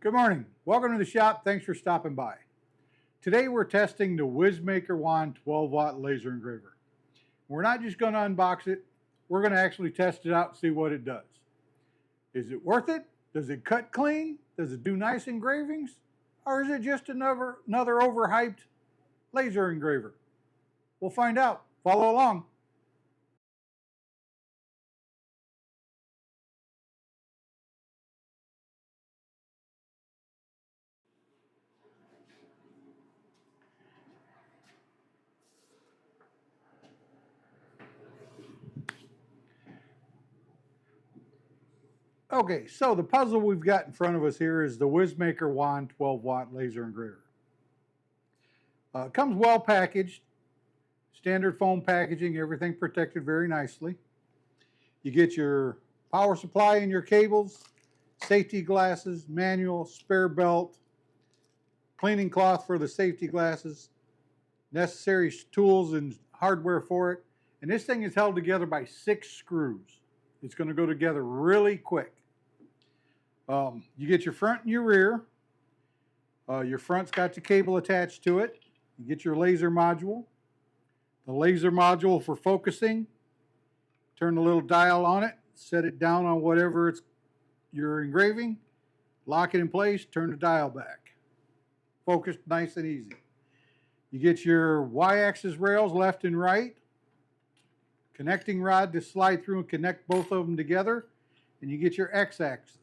Good morning. Welcome to the shop. Thanks for stopping by. Today we're testing the WizMaker Wand 12-watt laser engraver. We're not just going to unbox it. We're going to actually test it out and see what it does. Is it worth it? Does it cut clean? Does it do nice engravings? Or is it just another overhyped laser engraver? We'll find out. Follow along. Okay, so the puzzle we've got in front of us here is the WizMaker Wand 12-watt laser engraver. It comes well packaged, standard foam packaging, everything protected very nicely. You get your power supply and your cables, safety glasses, manual, spare belt, cleaning cloth for the safety glasses, necessary tools and hardware for it. And this thing is held together by 6 screws. It's going to go together really quick. You get your front and your rear. Your front's got the cable attached to it. You get your laser module. The laser module for focusing. Turn the little dial on it. Set it down on whatever you're engraving. Lock it in place. Turn the dial back. Focused nice and easy. You get your Y-axis rails left and right. Connecting rod to slide through and connect both of them together. And you get your X-axis.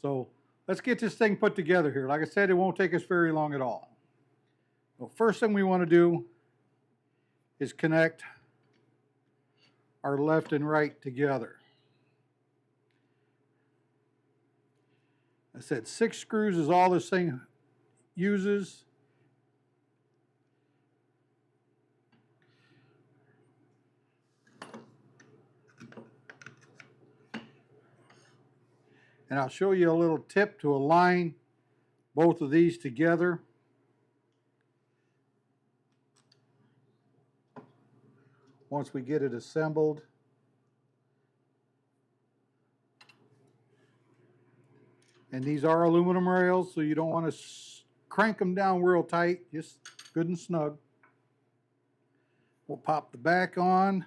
So let's get this thing put together here. Like I said, it won't take us very long at all. The first thing we want to do is connect our left and right together. I said 6 screws is all this thing uses. And I'll show you a little tip to align both of these together. Once we get it assembled. And these are aluminum rails, so you don't want to crank them down real tight, just good and snug. We'll pop the back on.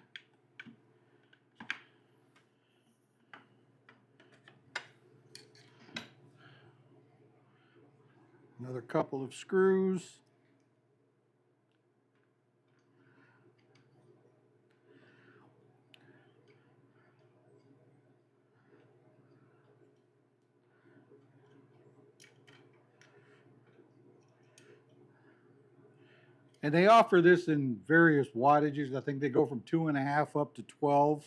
Another couple of screws. And they offer this in various wattages. I think they go from 2.5 up to 12.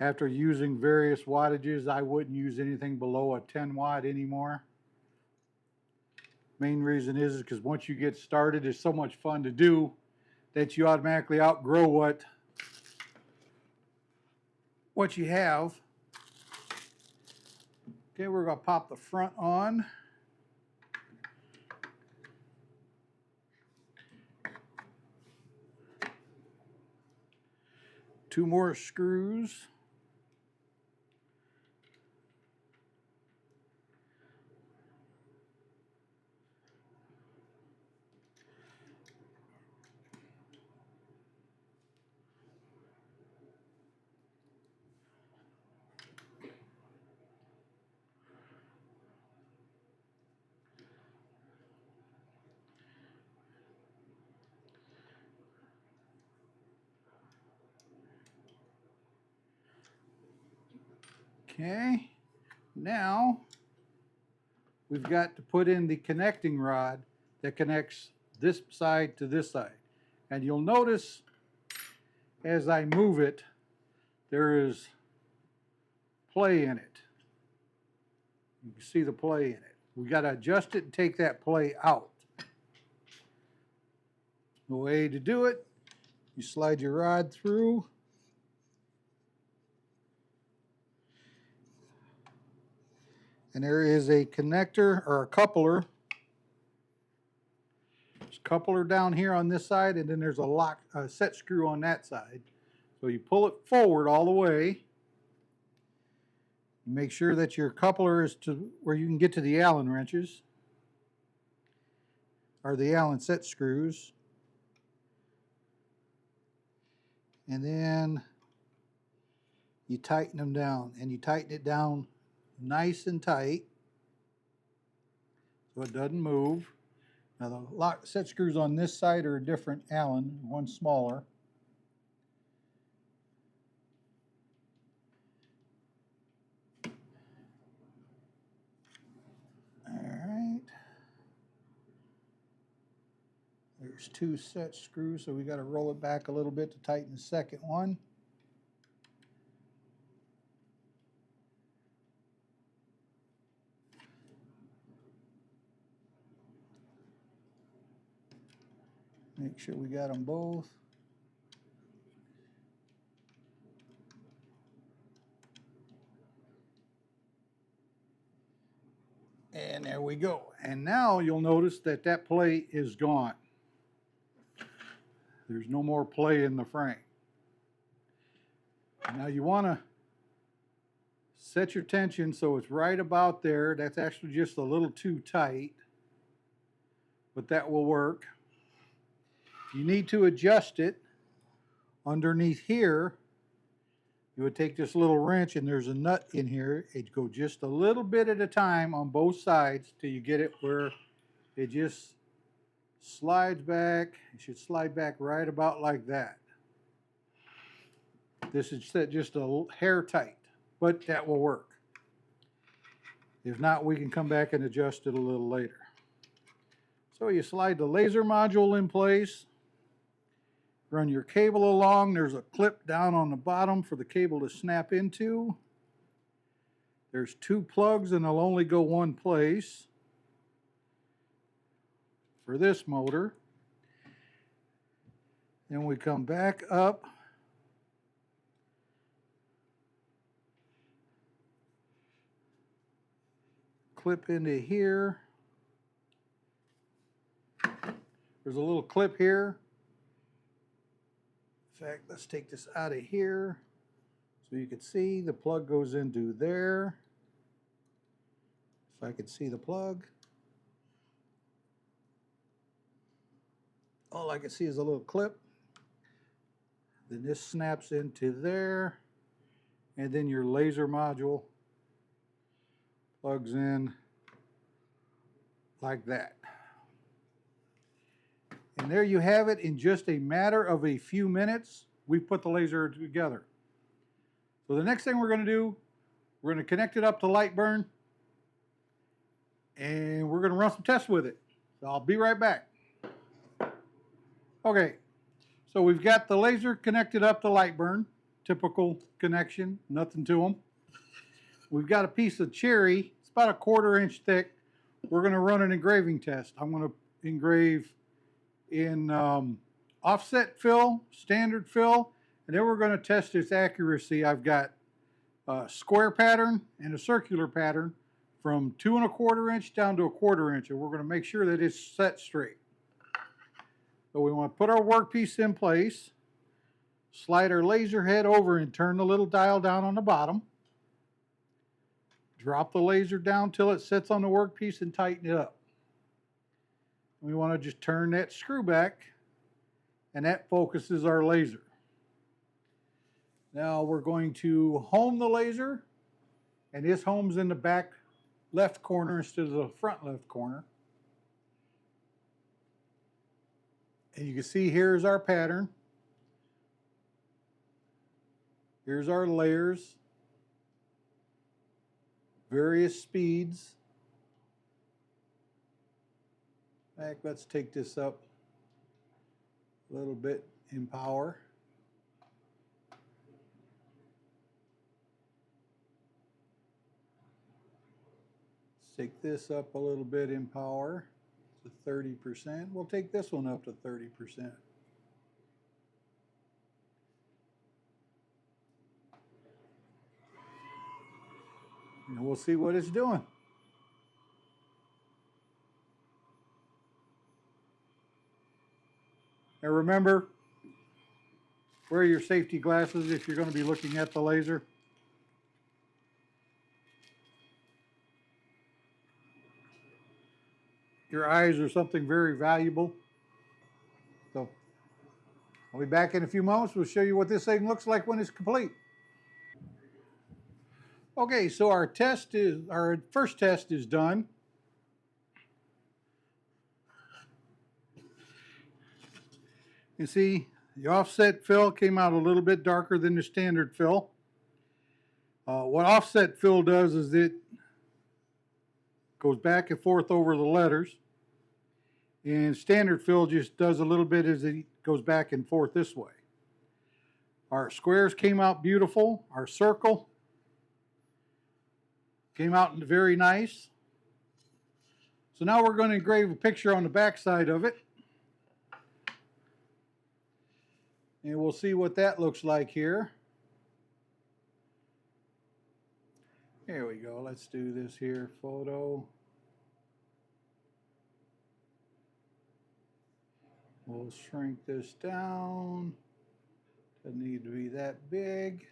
After using various wattages, I wouldn't use anything below a 10 watt anymore. Main reason is because once you get started, it's so much fun to do that you automatically outgrow what you have. Okay, we're going to pop the front on. Two more screws. Okay, now we've got to put in the connecting rod that connects this side to this side. And you'll notice as I move it, there is play in it. You can see the play in it. We got to adjust it and take that play out. The way to do it, you slide your rod through. And there is a connector or a coupler. There's a coupler down here on this side, and then there's a set screw on that side. So you pull it forward all the way. Make sure that your coupler is to where you can get to the Allen wrenches, or the Allen set screws. And then you tighten them down, and you tighten it down nice and tight so it doesn't move. Now the set screws on this side are a different Allen, one smaller. Alright. There's 2 set screws, so we got to roll it back a little bit to tighten the second one. Make sure we got them both. And there we go. And now you'll notice that that play is gone. There's no more play in the frame. Now you want to set your tension so it's right about there. That's actually just a little too tight, but that will work. You need to adjust it underneath here. You would take this little wrench, and there's a nut in here. It'd go just a little bit at a time on both sides till you get it where it just slides back. It should slide back right about like that. This is set just a hair tight, but that will work. If not, we can come back and adjust it a little later. So you slide the laser module in place. Run your cable along. There's a clip down on the bottom for the cable to snap into. There's 2 plugs, and they'll only go one place for this motor. Then we come back up. Clip into here. There's a little clip here. In fact, let's take this out of here so you can see the plug goes into there. If I could see the plug. All I can see is a little clip. Then this snaps into there, and then your laser module plugs in like that. And there you have it. In just a matter of a few minutes, we've put the laser together. So the next thing we're going to do, we're going to connect it up to Lightburn, and we're going to run some tests with it. So I'll be right back. Okay, so we've got the laser connected up to Lightburn. Typical connection, nothing to them. We've got a piece of cherry. It's about a 1/4 inch thick. We're going to run an engraving test. I'm going to engrave in offset fill, standard fill, and then we're going to test its accuracy. I've got a square pattern and a circular pattern from 2 1/4 inch down to a 1/4 inch, and we're going to make sure that it's set straight. So we want to put our workpiece in place, slide our laser head over and turn the little dial down on the bottom. Drop the laser down till it sits on the workpiece and tighten it up. We want to just turn that screw back, and that focuses our laser. Now we're going to home the laser, and this home's in the back left corner instead of the front left corner. And you can see here's our pattern. Here's our layers, various speeds. In fact, let's take this up a little bit in power. Let's take this up a little bit in power to 30%. We'll take this one up to 30%. And we'll see what it's doing. And remember, Wear your safety glasses if you're going to be looking at the laser. Your eyes are something very valuable. So I'll be back in a few moments. We'll show you what this thing looks like when it's complete. Okay, so our first test is done. You see, the offset fill came out a little bit darker than the standard fill. What offset fill does is it goes back and forth over the letters, and standard fill just does a little bit as it goes back and forth this way. Our squares came out beautiful. Our circle came out very nice. So now we're going to engrave a picture on the back side of it. And we'll see what that looks like here. Here we go. Let's do this here. Photo. We'll shrink this down. Doesn't need to be that big.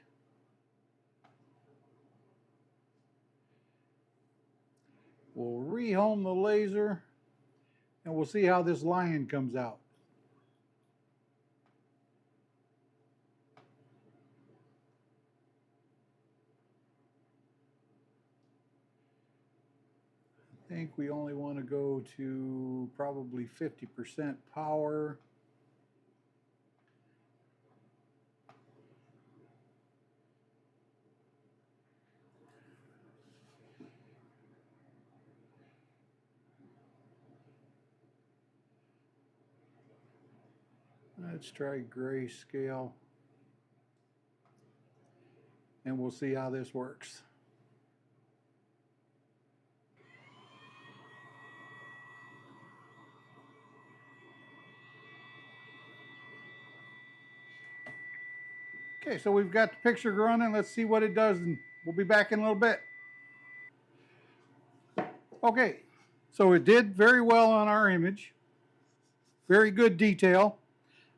We'll rehome the laser and we'll see how this lion comes out. I think we only want to go to probably 50% power. Let's try grayscale. And we'll see how this works. Okay, so we've got the picture running. Let's see what it does, and we'll be back in a little bit. Okay, so it did very well on our image. Very good detail.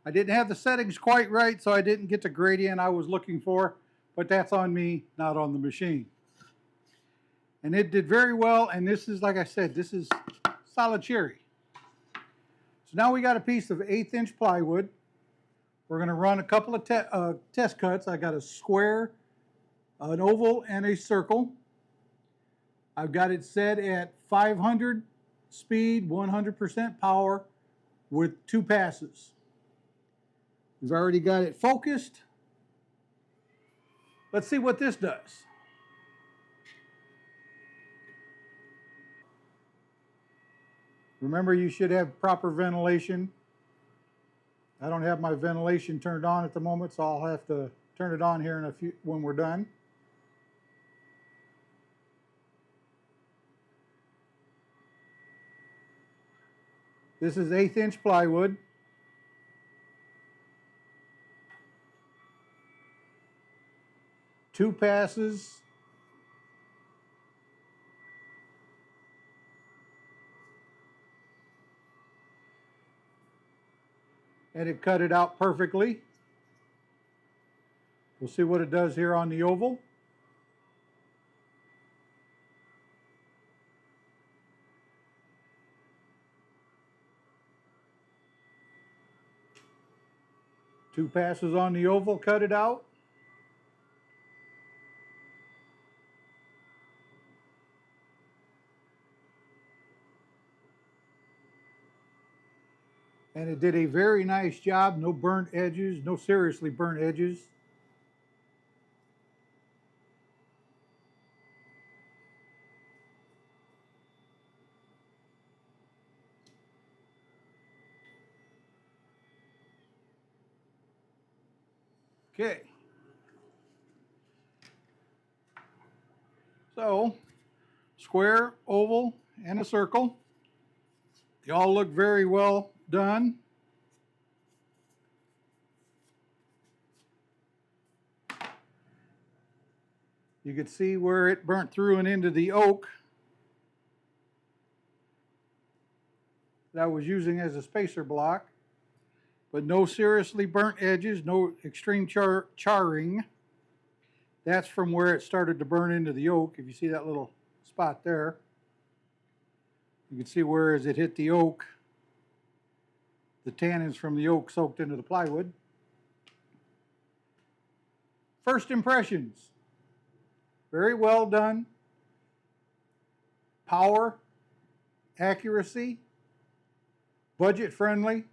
I didn't have the settings quite right, so I didn't get the gradient I was looking for, but that's on me, not on the machine. And it did very well, and this is, like I said, this is solid cherry. So now we got a piece of 1/8 inch plywood. We're going to run a couple of test cuts. I got a square, an oval, and a circle. I've got it set at 500 speed, 100% power with 2 passes. We've already got it focused. Let's see what this does. Remember, you should have proper ventilation. I don't have my ventilation turned on at the moment, so I'll have to turn it on here in a few when we're done. This is 1/8 inch plywood. Two passes. And it cut it out perfectly. We'll see what it does here on the oval. Two passes on the oval, cut it out. And it did a very nice job. No burnt edges, no seriously burnt edges. Okay. So, square, oval, and a circle. They all look very well done. You can see where it burnt through and into the oak that I was using as a spacer block. but no seriously burnt edges, no extreme charring. That's from where it started to burn into the oak. If you see that little spot there, you can see where as it hit the oak, the tannins from the oak soaked into the plywood. First impressions, very well done. Power, accuracy, budget friendly,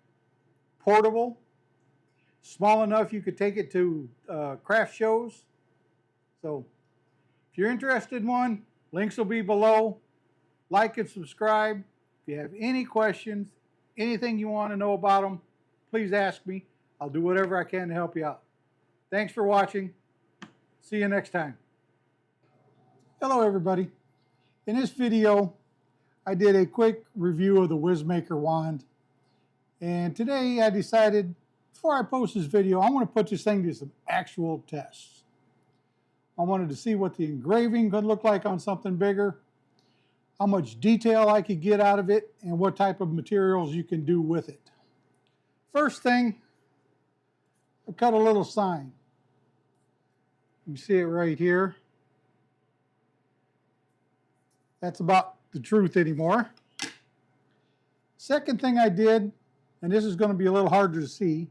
portable, small enough you could take it to craft shows. So if you're interested in one, links will be below. Like and subscribe. If you have any questions, anything you want to know about them, please ask me. I'll do whatever I can to help you out. Thanks for watching. See you next time. Hello everybody. In this video, I did a quick review of the WizMaker Wand. And today I decided, before I post this video, I want to put this thing to some actual tests. I wanted to see what the engraving could look like on something bigger, how much detail I could get out of it, and what type of materials you can do with it. First thing, I cut a little sign. You see it right here. That's about the truth anymore. Second thing I did, and this is going to be a little harder to see,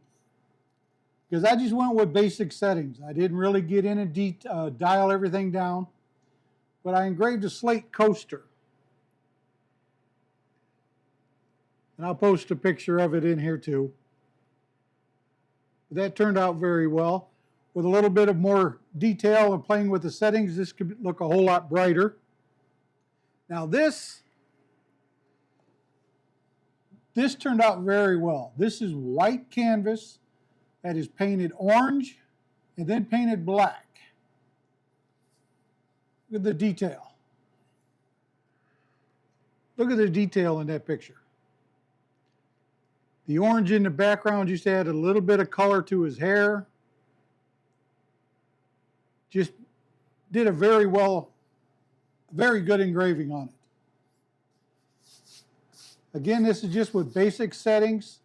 because I just went with basic settings. I didn't really get in and dial everything down, but I engraved a slate coaster. And I'll post a picture of it in here too. That turned out very well. With a little bit of more detail and playing with the settings, this could look a whole lot brighter. Now this turned out very well. This is white canvas that is painted orange and then painted black. Look at the detail. Look at the detail in that picture. The orange in the background just added a little bit of color to his hair. Just did a very good engraving on it. Again, this is just with basic settings.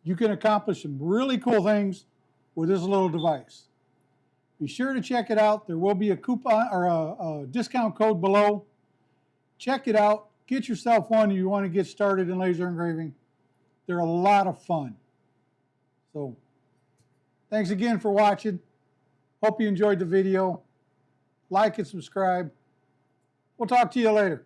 You can accomplish some really cool things with this little device. Be sure to check it out. There will be a coupon or a discount code below. Check it out. Get yourself one if you want to get started in laser engraving. They're a lot of fun. So, thanks again for watching. Hope you enjoyed the video. Like and subscribe. We'll talk to you later.